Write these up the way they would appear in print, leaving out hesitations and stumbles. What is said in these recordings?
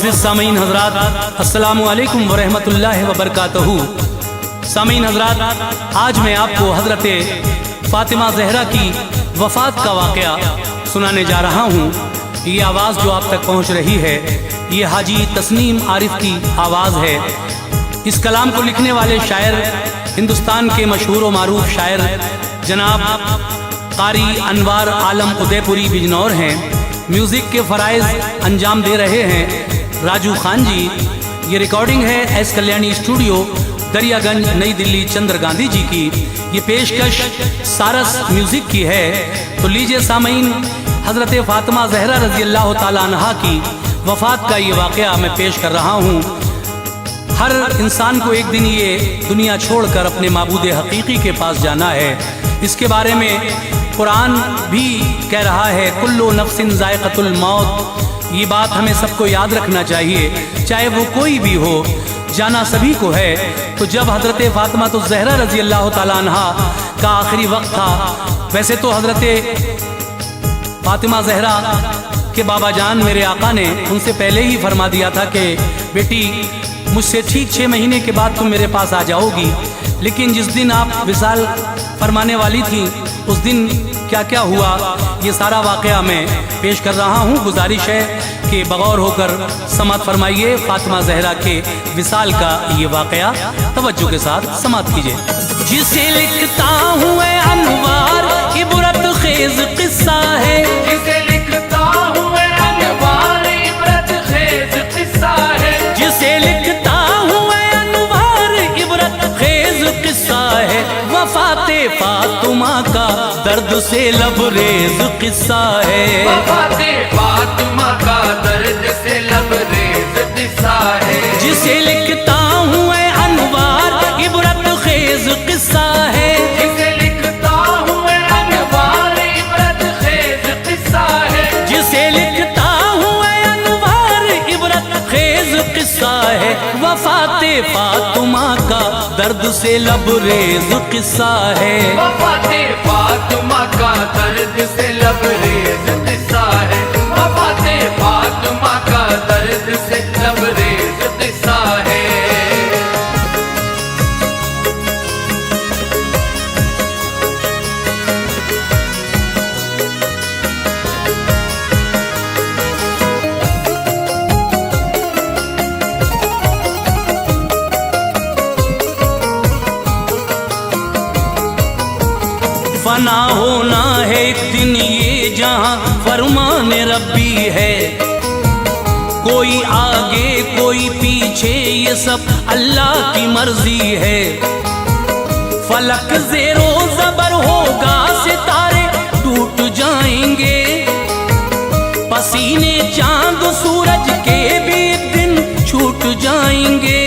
मुअज़्ज़िज़ सामीन हज़रात, अस्सलामु अलैकुम व रहमतुल्लाहि व बरकातहू। सामीन हज़रात, आज मैं आपको हज़रत फ़ातिमा ज़हरा की वफ़ात का वाक़या सुनाने जा रहा हूँ। ये आवाज़ जो आप तक पहुँच रही है, ये हाजी तस्नीम आरिफ की आवाज़ है। इस कलाम को लिखने वाले शायर हिंदुस्तान के मशहूर व मारूफ शायर जनाब कारी अनवार आलम उदयपुरी बिजनौर हैं। म्यूज़िक के फ़राइज़ अंजाम दे रहे हैं राजू खान जी। ये रिकॉर्डिंग है एस कल्याणी स्टूडियो, दरियागंज, नई दिल्ली, चंद्र गांधी जी की। ये पेशकश सारस म्यूज़िक की है। तो लीजिए सामीन, हज़रत फ़ातिमा ज़हरा रज़ी अल्लाह ताला अन्हा की वफ़ात का ये वाक़या मैं पेश कर रहा हूँ। हर इंसान को एक दिन ये दुनिया छोड़कर अपने माबूद हकीकी के पास जाना है। इसके बारे में कुरान भी कह रहा है, कुल्लु नफ्सिन ज़ायक़तुल मौत। ये बात हमें सबको याद रखना चाहिए, चाहे वो कोई भी हो, जाना सभी को है। तो जब हज़रत फ़ातिमा तो ज़हरा रज़ी अल्लाह ताला अन्हा का आखिरी वक्त था, वैसे तो हज़रत फ़ातिमा ज़हरा के बाबा जान मेरे आका ने उनसे पहले ही फरमा दिया था कि बेटी, मुझसे ठीक 6 महीने के बाद तुम मेरे पास आ जाओगी। लेकिन जिस दिन आप विसाल फरमाने वाली थी, उस दिन क्या क्या हुआ, ये सारा वाक़या मैं पेश कर रहा हूँ। गुजारिश है कि बगौर होकर समात फरमाइए फ़ातिमा ज़हरा के विसाल का ये वाक़या तवज्जो के साथ समात कीजिए। जिसे लिखता हूँ मैं अनवार, इबरत खेज़ किस्सा है। जिसे लिखता हूँ मैं अनवार, इबरत खेज़ किस्सा है। जिसे लिखता हूँ मैं अनवार, इबरत खेज़ किस्सा है। वफ़ाते फ़ातिमा का दर्द से लबरेज किस्सा है। वफ़ाते फ़ातिमा का दर्द से लबरेज किस्सा है। जिसे लिखता हूँ मैं अनवार, इबरत खेज़ किस्सा है। जिसे लिखता हूँ मैं अनवार, इबरत खेज़ किस्सा है। जिसे लिखता हूँ मैं अनवार, इबरत खेज़ किस्सा है। वफ़ाते फ़ातिमा का दर्द से लबरेज किस्सा है। वफ़ाते फ़ातिमा का दर्द से लबरेज किस्सा है। वफ़ाते फ़ातिमा का दर्द से लबरेज किस्सा है। फना होना है एक दिन ये जहां फरमान रब्बी है। कोई आगे कोई पीछे, ये सब अल्लाह की मर्जी है। फलक ज़ेरो ज़बर होगा, सितारे टूट जाएंगे। पसीने चांद सूरज के भी एक दिन छूट जाएंगे।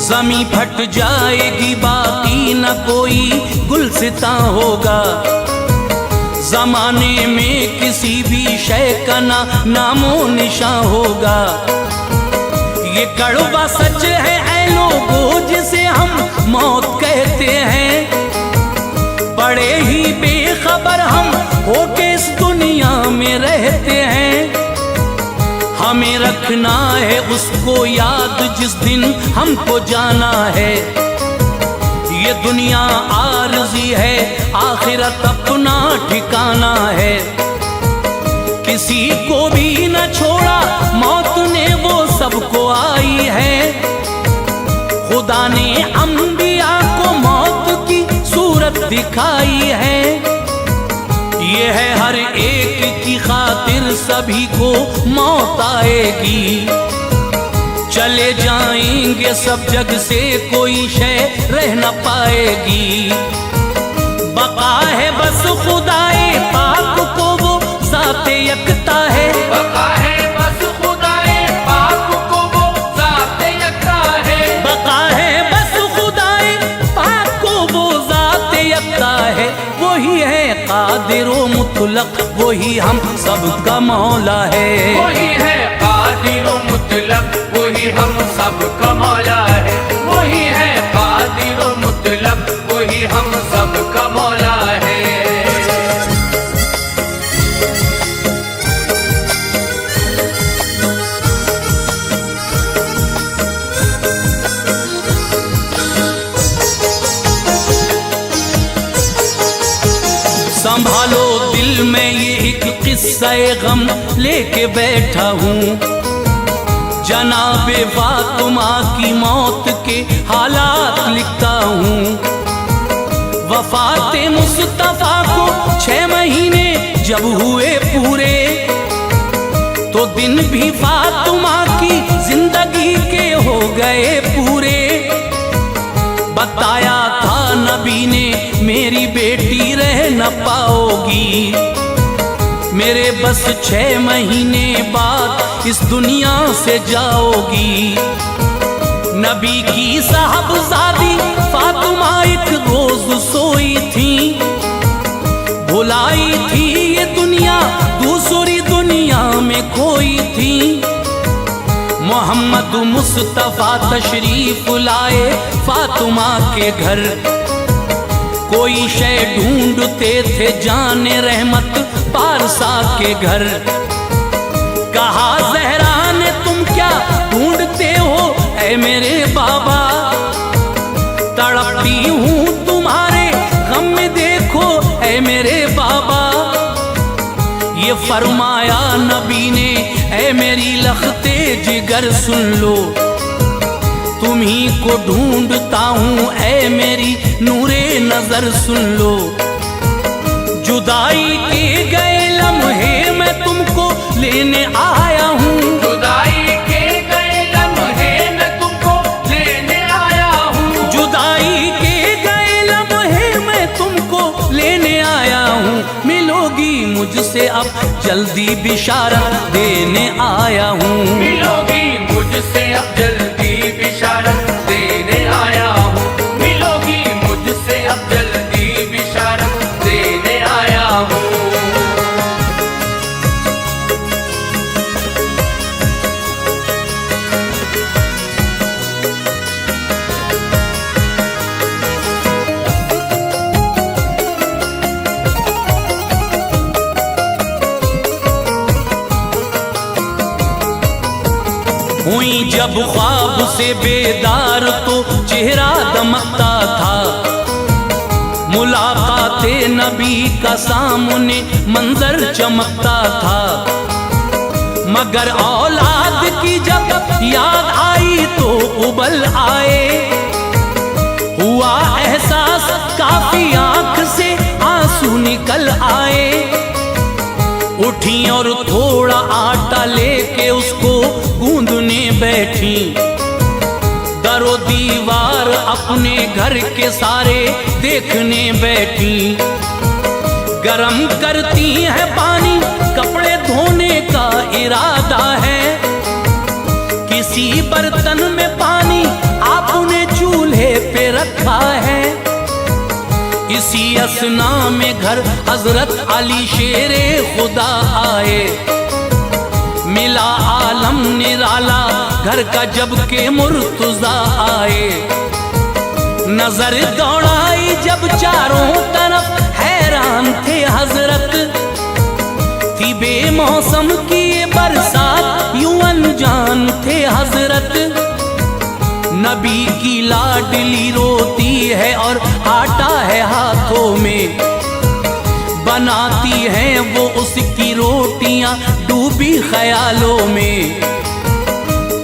ज़मीं फट जाएगी, बाकी न कोई गुलसिता होगा। ज़माने में किसी भी शय का ना नामो निशां होगा। ये कड़वा सच है ऐ लोगों, जिसे हम मौत कहते हैं। बड़े ही बेखबर हम होके इस दुनिया में रहते हैं। हमें रखना है उसको याद जिस दिन हमको जाना है। ये दुनिया आरज़ी है, आखिरत अपना ठिकाना है। किसी को भी न छोड़ा मौत ने, वो सबको आई है। खुदा ने अंबिया को मौत की सूरत दिखाई है। ये है हर एक की खातिर, सभी को मौत आएगी। चले जाएंगे सब जग से, कोई शय रह न पाएगी। बका है बस खुदाए पाक को, वो ज़ाते यकता है। बका है बस खुदाए पाक को, वो ज़ाते यकता है। बका है बस खुदाए पाक को, वो ज़ाते यकता है। वही है कादिर व मुतलक, वही हम सबका मौला है। वही है कादिर व मुतलक, वही हम सबका मौला है। वही है कादिर व मुतलक, वही हम सबका मौला है। संभालो दिल में ये एक किस्सा गम लेके बैठा हूँ। जनाबे फातिमा की मौत के हालात लिखता हूँ। वफाते मुस्तफा को 6 महीने जब हुए पूरे, तो दिन भी फातिमा की जिंदगी के हो गए पूरे। बताया था नबी ने मेरी बेटी रह न पाओगी, मेरे बस 6 महीने बाद इस दुनिया से जाओगी। नबी की साहबजादी फातिमा एक रोज सोई थी, भुलाई थी ये दुनिया दूसरी दुनिया में खोई थी। मोहम्मद मुस्तफा तशरीफ लाए फातिमा के घर, कोई शय ढूंढते थे जाने रहमत पारसा के घर। कहा ज़हरा ने तुम क्या ढूंढते हो ऐ मेरे बाबा, तड़पती हूँ तुम्हारे गम में देखो ऐ मेरे बाबा। ये फरमाया नबी ने ऐ मेरी लखते जिगर सुन लो, तुम्ही को ढूंढता हूँ ऐ मेरी नूरे नजर सुन लो। जुदाई के गए लम्हे मैं तुमको लेने आया हूँ, जुदाई के गए लम्हे मैं तुमको लेने आया हूँ, जुदाई के गए लम्हे मैं तुमको लेने आया हूँ। मिलोगी मुझसे अब जल्दी बिशारत देने आया हूँ, मिलोगी मुझसे अब जल्दी बिशारत देने आया हूँ, मिलोगी मुझसे अब जल्दी बिशारत देने आया हूँ। हुई जब ख्वाब से बेदार तो चेहरा दमकता था, मुलाकाते नबी का सामने मंजर चमकता था। मगर औलाद की जब याद आई तो उबल आए, हुआ एहसास काफी आंख से आंसू निकल आए। उठी और थोड़ा आटा लेके उसको गूंदने बैठी, दरो दीवार अपने घर के सारे देखने बैठी। गरम करती है पानी कपड़े धोने का इरादा है, किसी बर्तन में पानी आपने चूल्हे पे रखा है। इसी असना में घर हजरत अली शेरे खुदा आए, मिला आलम निराला घर का जब के मुर्तजा आए। नजर दौड़ाई जब चारों तरफ हैरान थे हजरत, थी बेमौसम की ये बरसात यूं अनजान थे हजरत। नबी की लाडली रोती है और आटा है हाथों में, बनाती हैं वो उसकी रोटियां डूबी ख्यालों में।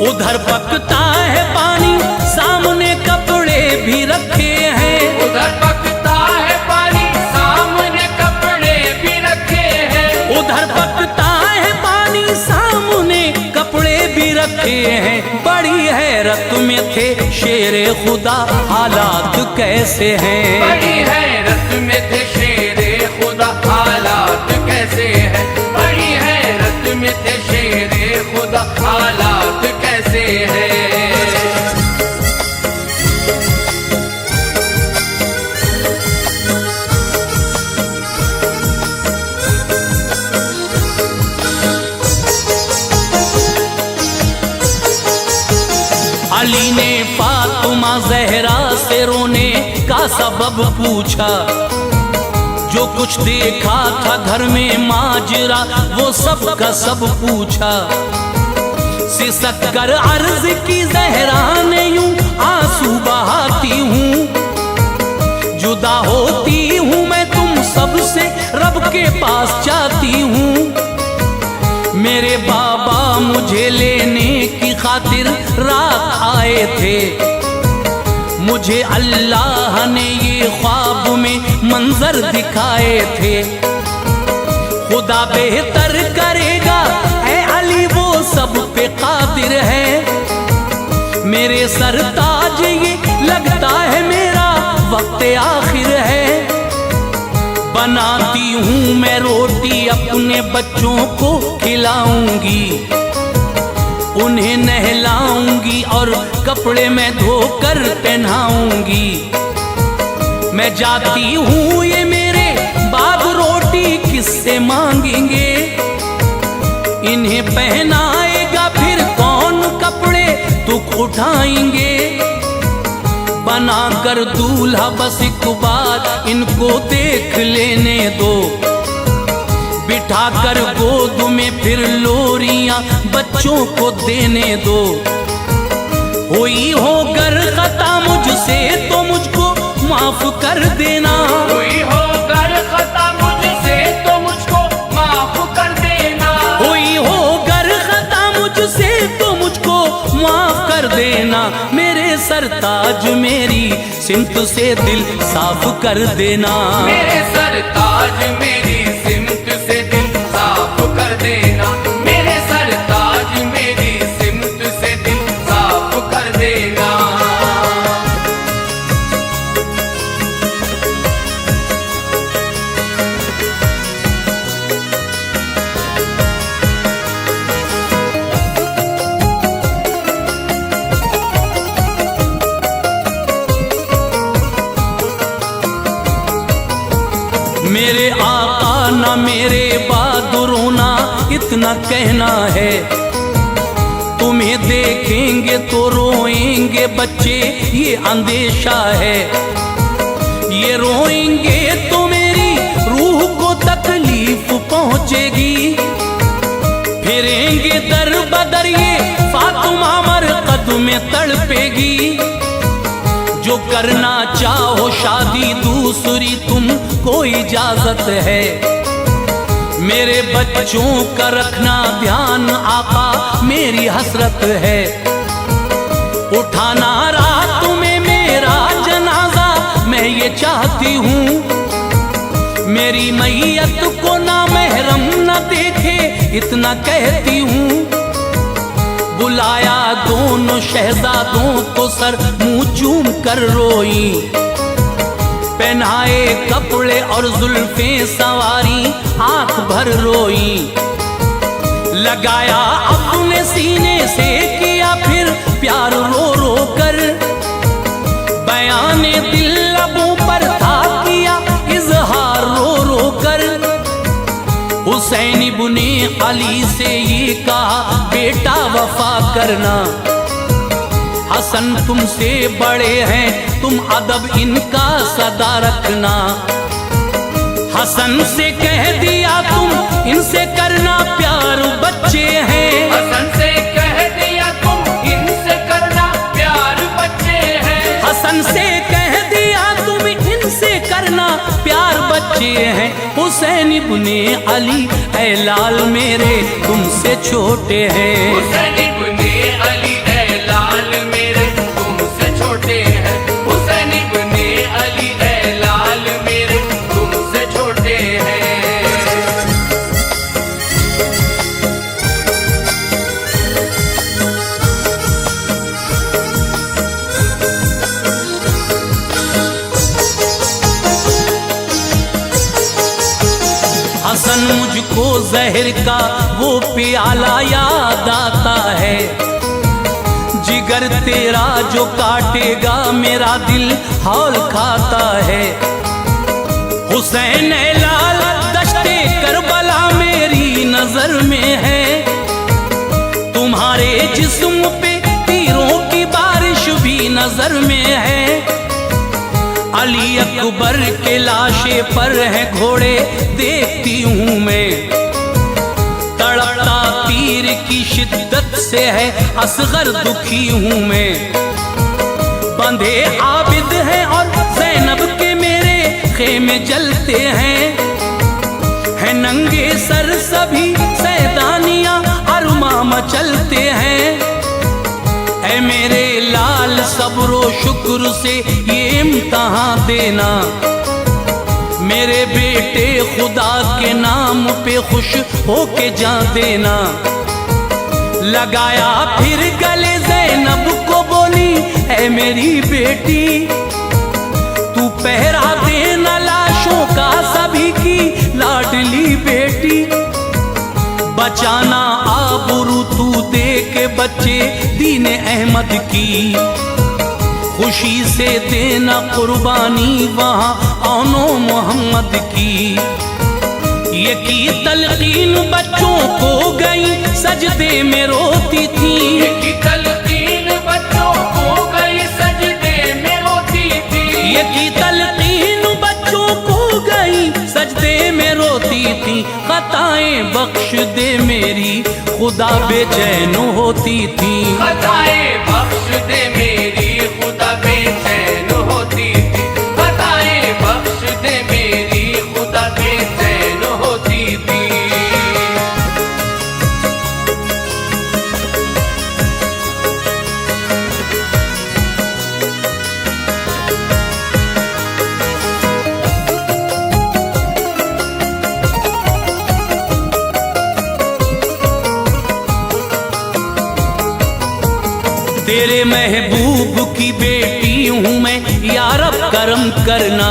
उधर पकता है पानी सामने कपड़े भी रखे हैं, उधर पकता है पानी सामने कपड़े भी रखे हैं, उधर पकता है पानी सामने कपड़े भी रखे हैं। बड़ी हैरत में थे शेरे खुदा हालात कैसे हैं, बड़ी हैरत में थे शेरे खुदा हालात कैसे हैं, बड़ी हैरत में थे शेरे खुदा हालात कैसे हैं। अली ने फातिमा ज़हरा से रोने का सबब पूछा, जो कुछ देखा था घर में माजरा वो सब का सब पूछा। सिसक कर अर्ज की ज़हरा ने यूं आंसू बहाती हूँ, जुदा होती हूँ मैं तुमसे सबसे रब के पास जाती हूँ। मेरे बाबा मुझे लेने की खातिर रात आए थे, मुझे अल्लाह ने ये ख्वाब में मंजर दिखाए थे। खुदा बेहतर करेगा ऐ अली, वो सब पे कादिर है। मेरे सरताज ये लगता है मेरा वक्त आखिर है। बनाती हूँ मैं रोटी अपने बच्चों को खिलाऊंगी, उन्हें नहलाऊंगी और कपड़े मैं धोकर पहनाऊंगी। मैं जाती हूँ ये मेरे बाद रोटी किससे मांगेंगे, इन्हें पहनाएगा फिर कौन कपड़े दुख उठाएंगे। बनाकर दूल्हा बस एक बार इनको देख लेने दो, बिठाकर गोद में फिर लोरियां बच्चों को देने दो। हुई हो गर खता मुझसे तो मुझको माफ कर देना, हुई हो गर खता मुझसे तो मुझको माफ कर देना, हुई हो गर खता मुझसे तो मुझको माफ कर देना। मेरे सरताज मेरी सिमत से दिल साफ कर देना, मेरे सरताज मेरी सिमत से दिल साफ कर देना, मेरे सरताज मेरी सिमत से दिल साफ कर देना। मेरे आका ना मेरे बहादुरों ना इतना कहना है, तुम्हें देखेंगे तो रोएंगे बच्चे ये अंदेशा है। ये रोएंगे तो मेरी रूह को तकलीफ पहुंचेगी, फिरेंगे दर बदर ये फातिमा मरकद में तड़पेगी। जो करना चाहो शादी दूसरी तुमको इजाजत है, मेरे बच्चों का रखना ध्यान आका मेरी हसरत है। उठाना रात में मेरा जनाजा मैं ये चाहती हूँ, मेरी मैयत को ना महरम न देखे इतना कहती हूँ। बुलाया दोनों शहजादों को सर मुंह चूम कर रोई, पहनाए कपड़े और जुल्फें सवारी आंख भर रोई। लगाया अपने सीने से किया फिर प्यार रो रो कर, बयाने दिल लबों पर था किया इजहार रो रो कर। हुसैन इब्ने अली से ये कहा बेटा वफा करना, हसन तुमसे बड़े हैं तुम अदब इनका सदा रखना। हसन से कह दिया तुम इनसे करना प्यार बच्चे हैं, हसन से कह दिया तुम इनसे करना प्यार बच्चे हैं, हसन से कह दिया तुम इनसे करना प्यार बच्चे हैं। हुसैन इब्ने अली ऐ लाल मेरे तुमसे छोटे हैं, हुसैन इब्ने अली ऐ लाल मेरे तुमसे छोटे हैं, हुसैन इब्ने अली ऐ लाल मेरे तुमसे छोटे हैं। हसन मुझको जहर का वो प्याला याद आता है, जिगर तेरा जो काटेगा मेरा दिल हौल खाता है। हुसैन ऐ लाल दश्ते करबला मेरी नजर में है, तुम्हारे जिस्म पे तीरों की बारिश भी नजर में है। अली अकबर के लाशे पर है घोड़े देखती हूँ मैं, तड़पता तीर की शिद्दत से है असगर दुखी हूँ मैं। बंधे आबिद हैं और ज़ैनब के मेरे धुएं में जलते हैं, है नंगे सर सभी सैतानियां अरमा मचलते हैं। ऐ मेरे लाल सब्रो शुक्र से ये इम्तहान देना, मेरे बेटे खुदा के नाम पे खुश होके जा देना। लगाया फिर गले ज़ैनब को बोली, ऐ मेरी बेटी तू पहरा देना लाशों का सभी की लाडली बेटी। बचाना आबरू तू दे के बच्चे दीन अहमद की, खुशी से देना कुर्बानी वहाँ औनो मोहम्मद की। ये की तलकीन बच्चों को गई सजदे में रोती थी, ये की तलकीन बच्चों को गई सजदे में रोती थी। ये की तलकीन बच्चों को गई सजदे में रोती थी। खताएं बख्श दे मेरी खुदा बेचैन होती थी, खताएं बख्श दे मेरी खुदा बेचैन होती थी। खताएं बख्श दे मेरी खुदा बेचैन होती थी। तेरे महबूब की बेटी हूँ मैं, या रब करम करना।